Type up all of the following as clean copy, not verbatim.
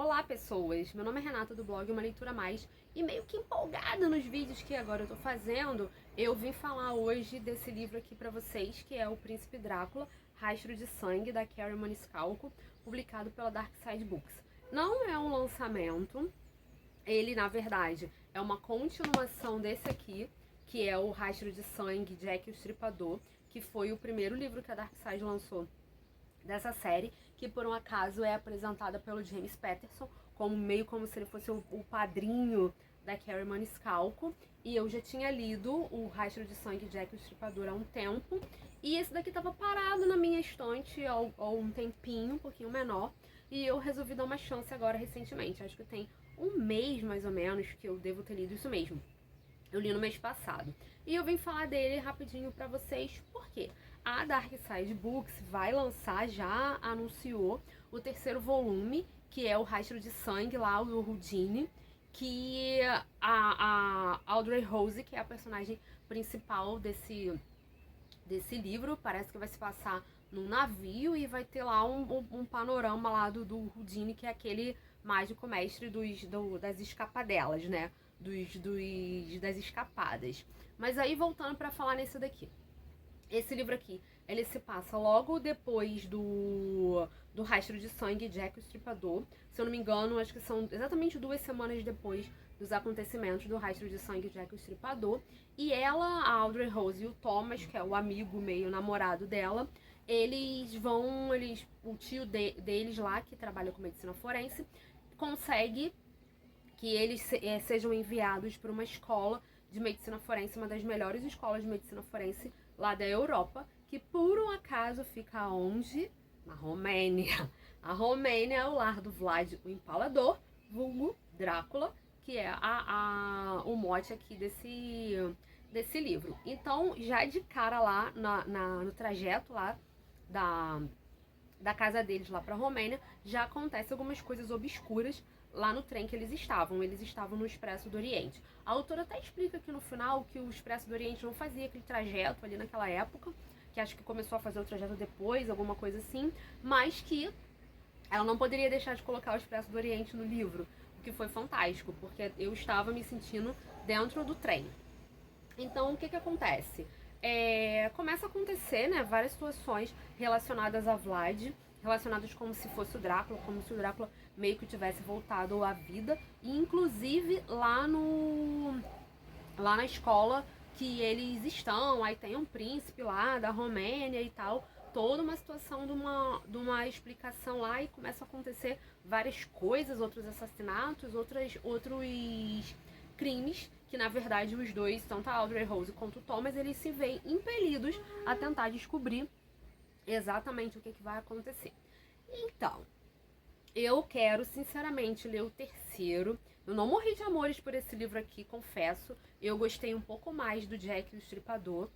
Olá pessoas, meu nome é Renata do blog Uma Leitura Mais e meio que empolgada nos vídeos que agora eu tô fazendo, eu vim falar hoje desse livro aqui pra vocês, que é O Príncipe Drácula, Rastro de Sangue, da Kerry Maniscalco, publicado pela Dark Side Books. Não é um lançamento, ele na verdade é uma continuação desse aqui, que é o Rastro de Sangue, Jack o Estripador, que foi o primeiro livro que a Dark Side lançou dessa série, que por um acaso é apresentada pelo James Patterson, como se ele fosse o padrinho da Kerry Maniscalco. E eu já tinha lido o Rastro de Sangue, Jack o Estripador há um tempo, e esse daqui estava parado na minha estante há um tempinho, um pouquinho menor, e eu resolvi dar uma chance agora recentemente. Acho que tem um mês mais ou menos que eu devo ter lido isso mesmo. Eu li no mês passado. E eu vim falar dele rapidinho pra vocês, por quê? A Dark Side Books vai lançar, já anunciou, o terceiro volume, que é o Rastro de Sangue, lá do Houdini, que a Audrey Rose, que é a personagem principal desse livro, parece que vai se passar num navio e vai ter lá um panorama lá do Houdini, que é aquele mágico mestre das escapadelas, né? Das escapadas. Mas aí, voltando pra falar nesse daqui. Esse livro aqui, ele se passa logo depois do Rastro de Sangue, Jack o Estripador. Se eu não me engano, acho que são exatamente 2 semanas depois dos acontecimentos do Rastro de Sangue, Jack o Estripador. E ela, a Audrey Rose e o Thomas, que é o amigo meio namorado dela, o tio deles lá, que trabalha com medicina forense, consegue que eles sejam enviados para uma escola de medicina forense, uma das melhores escolas de medicina forense lá da Europa, que por um acaso fica onde? Na Romênia. A Romênia é o lar do Vlad o Empalador, vulgo Drácula, que é o mote aqui desse livro. Então, já de cara lá, no trajeto lá da casa deles lá pra Romênia, já acontece algumas coisas obscuras lá no trem que eles estavam. Eles estavam no Expresso do Oriente. A autora até explica aqui no final que o Expresso do Oriente não fazia aquele trajeto ali naquela época, que acho que começou a fazer o trajeto depois, alguma coisa assim, mas que ela não poderia deixar de colocar o Expresso do Oriente no livro, o que foi fantástico, porque eu estava me sentindo dentro do trem. Então, o que acontece? Começa a acontecer, né, várias situações relacionadas a Vlad, relacionadas como se fosse o Drácula, como se o Drácula meio que tivesse voltado à vida, e inclusive lá na escola que eles estão, aí tem um príncipe lá da Romênia e tal, toda uma situação de uma explicação lá, e começa a acontecer várias coisas, outros assassinatos, outros crimes, que na verdade os dois, tanto a Audrey Rose quanto o Thomas, eles se veem impelidos a tentar descobrir exatamente o que vai acontecer. Então, eu quero sinceramente ler o terceiro. Eu não morri de amores por esse livro aqui, confesso. Eu gostei um pouco mais do Jack o Estripador.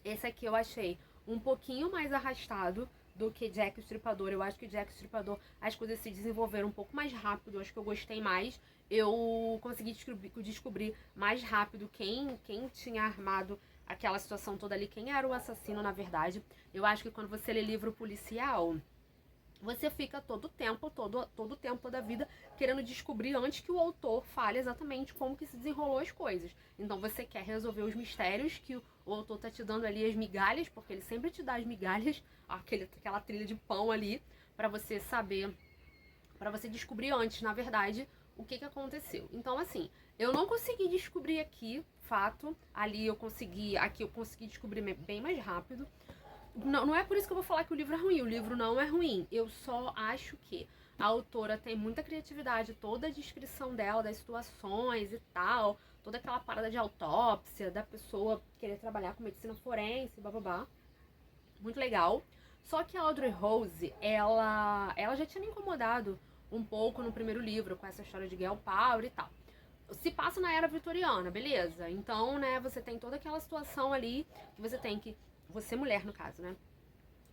Esse aqui eu achei um pouquinho mais arrastado do que Jack o Estripador. Eu acho que Jack o Estripador, as coisas se desenvolveram um pouco mais rápido. Eu acho que eu gostei mais. Eu consegui descobrir mais rápido quem tinha armado aquela situação toda ali, quem era o assassino, na verdade. Eu acho que quando você lê livro policial, você fica todo o tempo, toda a vida, querendo descobrir antes que o autor fale exatamente como que se desenrolou as coisas. Então você quer resolver os mistérios que o autor tá te dando ali, as migalhas, porque ele sempre te dá as migalhas, aquela trilha de pão ali, pra você saber, pra você descobrir antes, na verdade, o que aconteceu. Então, assim, eu não consegui descobrir aqui, fato, aqui eu consegui descobrir bem mais rápido. Não é por isso que eu vou falar que o livro é ruim. O livro não é ruim. Eu só acho que a autora tem muita criatividade, toda a descrição dela, das situações e tal, toda aquela parada de autópsia, da pessoa querer trabalhar com medicina forense, bababá. Muito legal. Só que a Audrey Rose, ela já tinha me incomodado um pouco no primeiro livro, com essa história de girl power e tal. Se passa na era vitoriana, beleza? Então, né, você tem toda aquela situação ali que você tem que, você mulher no caso, né,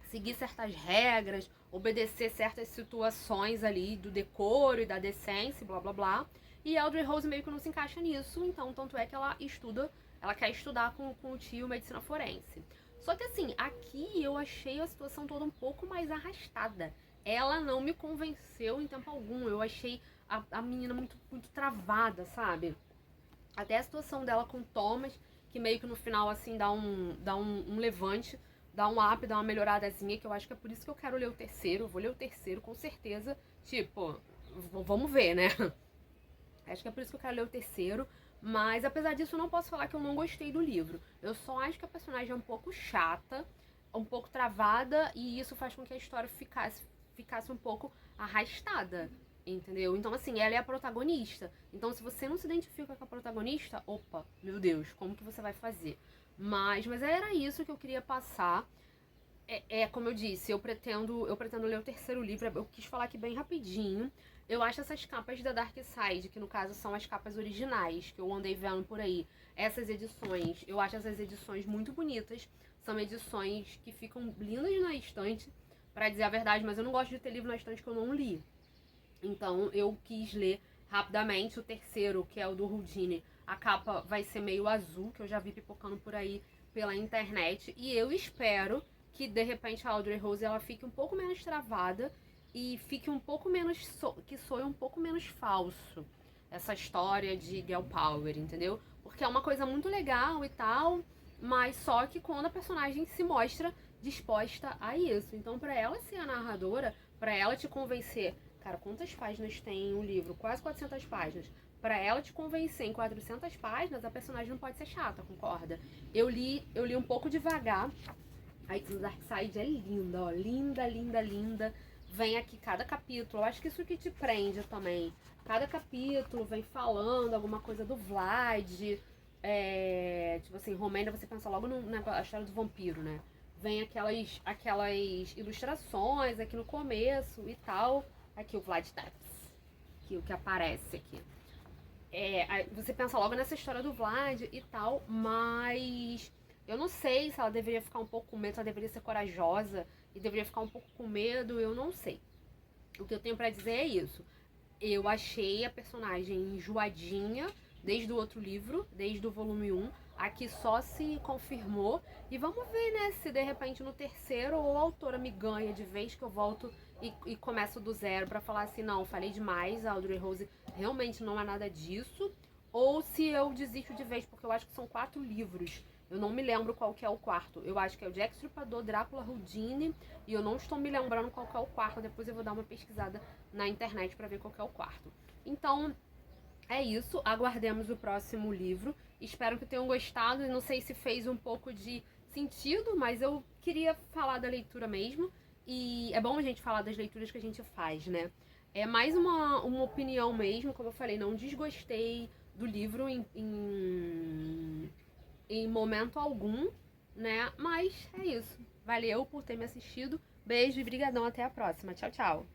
seguir certas regras, obedecer certas situações ali do decoro e da decência, blá blá blá. E a Audrey Rose meio que não se encaixa nisso, então tanto é que ela quer estudar com o tio medicina forense. Só que assim, aqui eu achei a situação toda um pouco mais arrastada. ela não me convenceu em tempo algum. Eu achei a menina muito, muito travada, sabe? Até a situação dela com o Thomas, que meio que no final, assim, dá um levante, dá um up, dá uma melhoradazinha, que eu acho que é por isso que eu quero ler o terceiro. Eu vou ler o terceiro, com certeza. Tipo, vamos ver, né? Acho que é por isso que eu quero ler o terceiro. Mas, apesar disso, eu não posso falar que eu não gostei do livro. Eu só acho que a personagem é um pouco chata, um pouco travada, e isso faz com que a história ficasse um pouco arrastada, entendeu? Então, assim, ela é a protagonista. Então, se você não se identifica com a protagonista, opa, meu Deus, como que você vai fazer? Mas era isso que eu queria passar. Como eu disse, eu pretendo ler o terceiro livro. Eu quis falar aqui bem rapidinho. Eu acho essas capas da Dark Side, que no caso são as capas originais, que eu andei vendo por aí, essas edições, eu acho essas edições muito bonitas. São edições que ficam lindas na estante, pra dizer a verdade, mas eu não gosto de ter livro na estante que eu não li. Então eu quis ler rapidamente o terceiro, que é o do Houdini. A capa vai ser meio azul, que eu já vi pipocando por aí pela internet. E eu espero que de repente a Audrey Rose ela fique um pouco menos travada e fique um pouco menos que soe um pouco menos falso essa história de girl power, entendeu? Porque é uma coisa muito legal e tal, mas só que quando a personagem se mostra disposta a isso. Então, pra ela ser a narradora, pra ela te convencer, cara, quantas páginas tem um livro? Quase 400 páginas. Pra ela te convencer em 400 páginas, a personagem não pode ser chata, concorda? Eu li um pouco devagar. A edição Dark Side é linda, ó. Linda, linda, linda. Vem aqui cada capítulo. Eu acho que isso que te prende também. Cada capítulo vem falando alguma coisa do Vlad. Tipo assim, Romênia, você pensa logo na história do vampiro, né? Vem aquelas ilustrações aqui no começo e tal. Aqui o Vlad Tepes, que o que aparece aqui. Você pensa logo nessa história do Vlad e tal, mas eu não sei se ela deveria ficar um pouco com medo, se ela deveria ser corajosa e deveria ficar um pouco com medo, eu não sei. O que eu tenho pra dizer é isso. Eu achei a personagem enjoadinha desde o outro livro, desde o volume 1. Aqui só se confirmou. E vamos ver, né, se de repente no terceiro ou a autora me ganha de vez que eu volto e começo do zero pra falar assim, não, falei demais, a Audrey Rose realmente não é nada disso. Ou se eu desisto de vez, porque eu acho que são 4 livros. Eu não me lembro qual que é o quarto. Eu acho que é o Jack Stripador, Drácula, Houdini. E eu não estou me lembrando qual que é o quarto. Depois eu vou dar uma pesquisada na internet pra ver qual que é o quarto. Então, é isso. Aguardemos o próximo livro. Espero que tenham gostado. Não sei se fez um pouco de sentido, mas eu queria falar da leitura mesmo. E é bom a gente falar das leituras que a gente faz, né? É mais uma opinião mesmo. Como eu falei, não desgostei do livro em momento algum, né? Mas é isso. Valeu por ter me assistido. Beijo e brigadão. Até a próxima. Tchau, tchau.